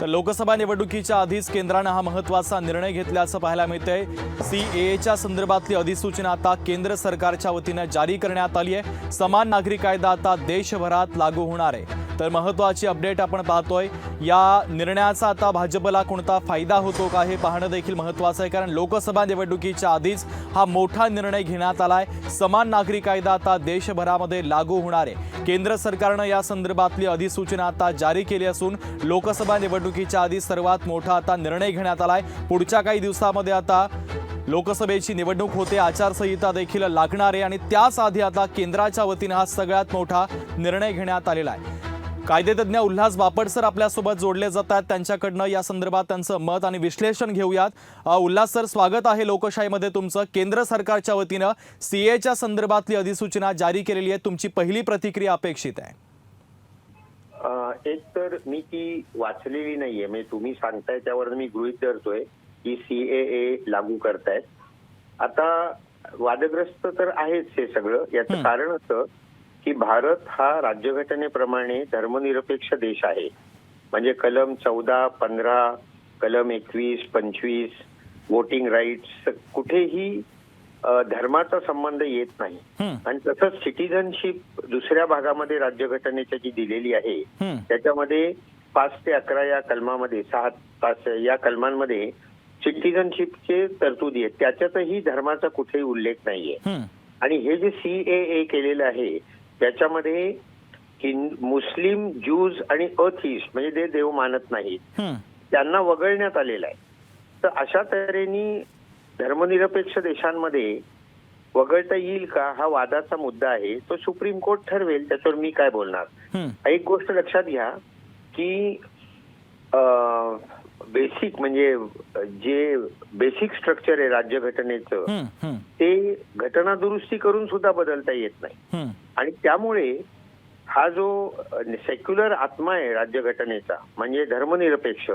तर लोकसभा निवडणुकीच्या आधीच केंद्रानं हा महत्त्वाचा निर्णय घेतल्याचं पाहायला मिळतंय। सीएएच्या संदर्भातली अधिसूचना आता केंद्र सरकारच्या वतीनं जारी करण्यात आली आहे। समान नागरी कायदा आता देशभरात लागू होणार आहे। तर महत्त्वाची अपडेट आपण पाहतोय। या निर्णयाचा आता भाजपला कोणता फायदा होतो का हे पाहणं देखील महत्त्वाचं आहे, कारण लोकसभा निवडणुकीच्या आधीच हा मोठा निर्णय घेण्यात आलाय। समान नागरी कायदा आता देशभरामध्ये लागू होणार आहे। केंद्र सरकारनं या संदर्भातली अधिसूचना आता जारी केली असून लोकसभा निवडणुकीच्या आधी सर्वात मोठा आता निर्णय घेण्यात आलाय। पुढच्या काही दिवसांमध्ये आता लोकसभेची निवडणूक होते, आचारसंहिता देखील लागणार आहे आणि त्याच आधी आता केंद्राच्या वतीनं हा सगळ्यात मोठा निर्णय घेण्यात आलेला आहे। कायदेतज्ञ उल्हास बापट सर आपल्यासोबत जोडले जातात, त्यांच्याकडनं या संदर्भात त्यांचं मत आणि विश्लेषण घेऊयात। उल्हास सर, स्वागत आहे लोकशाहीमध्ये तुमचं। केंद्र सरकारच्या वतीनं सीएच्या संदर्भातली अधिसूचना जारी केलेली आहे, तुमची पहिली प्रतिक्रिया अपेक्षित आहे। एक तर मी ती वाचलेली नाहीये, म्हणजे तुम्ही सांगताय त्यावर मी गृहीत धरतोय की सीएए लागू करतायत। आता वादग्रस्त तर आहेच हे सगळं। याचं कारण असं की भारत हा राज्यघटनेप्रमाणे धर्मनिरपेक्ष देश आहे। म्हणजे कलम 14, 15, कलम 21, 25 वोटिंग राईट्स कुठेही धर्माचा संबंध येत नाही। आणि तसंच सिटिझनशिप दुसऱ्या भागामध्ये राज्यघटनेच्या जी दिलेली आहे त्याच्यामध्ये 5 ते 11 या कलमामध्ये 6 5 या कलमांमध्ये सिटिझनशिपचे तरतुदी आहेत, त्याच्यातही धर्माचा कुठेही उल्लेख नाहीये। आणि हे जे सीएए केलेलं आहे त्याच्यामध्ये मुस्लिम, ज्यूज आणि अथिस्ट म्हणजे जे देव मानत नाहीत त्यांना वगळण्यात आलेलं आहे। तर अशा तऱ्हेने धर्मनिरपेक्ष देशांमध्ये वगळता येईल का हा वादाचा मुद्दा आहे। तो सुप्रीम कोर्ट ठरवेल, त्याच्यावर मी काय बोलणार। एक गोष्ट लक्षात घ्या की बेसिक म्हणजे जे बेसिक स्ट्रक्चर आहे राज्यघटनेचं ते घटना दुरुस्ती करून सुद्धा बदलता येत नाही। आणि त्यामुळे हा जो सेक्युलर आत्मा आहे राज्यघटनेचा म्हणजे धर्मनिरपेक्ष,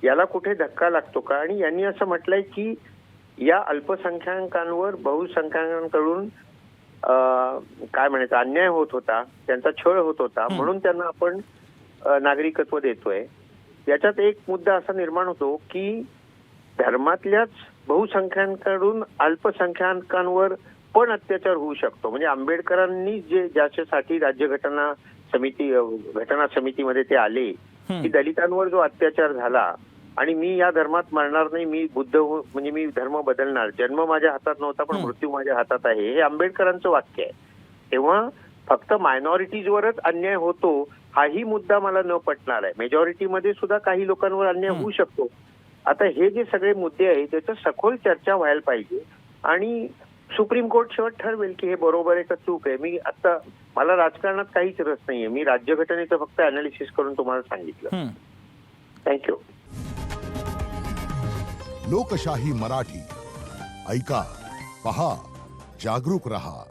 याला कुठे धक्का लागतो का। आणि यांनी असं म्हटलंय की या अल्पसंख्याकांवर बहुसंख्याकांकडून काय म्हणायचं अन्याय होत होता, त्यांचा छळ होत होता, म्हणून त्यांना आपण नागरिकत्व देतोय। याच्यात एक मुद्दा असा निर्माण होतो की धर्मातल्याच बहुसंख्याकांकडून अल्पसंख्याकांवर पण अत्याचार होऊ शकतो। म्हणजे आंबेडकरांनी जे ज्याच्यासाठी घटना समितीमध्ये ते आले की दलितांवर जो अत्याचार झाला आणि मी या धर्मात मरणार नाही, मी बुद्ध म्हणजे मी धर्म बदलणार, जन्म माझ्या हातात नव्हता पण मृत्यू माझ्या हातात आहे, हे आंबेडकरांचं वाक्य आहे। तेव्हा फक्त मायनॉरिटीजवरच अन्याय होतो हाही मुद्दा मला न पटणार आहे। मेजॉरिटीमध्ये सुद्धा काही लोकांवर अन्याय होऊ शकतो। आता हे जे सगळे मुद्दे आहेत त्याचं सखोल चर्चा व्हायला पाहिजे आणि सुप्रीम कोर्ट शेवट ठरवेल की हे बरोबर आहे का चूक आहे। आता मला राजकारणात काहीच रस नाहीये, मी राज्यघटनेचं फक्त अनालिसिस करून तुम्हाला सांगितलं। थँक्यू। लोकशाही मराठी ऐका, पहा, जागरूक रहा।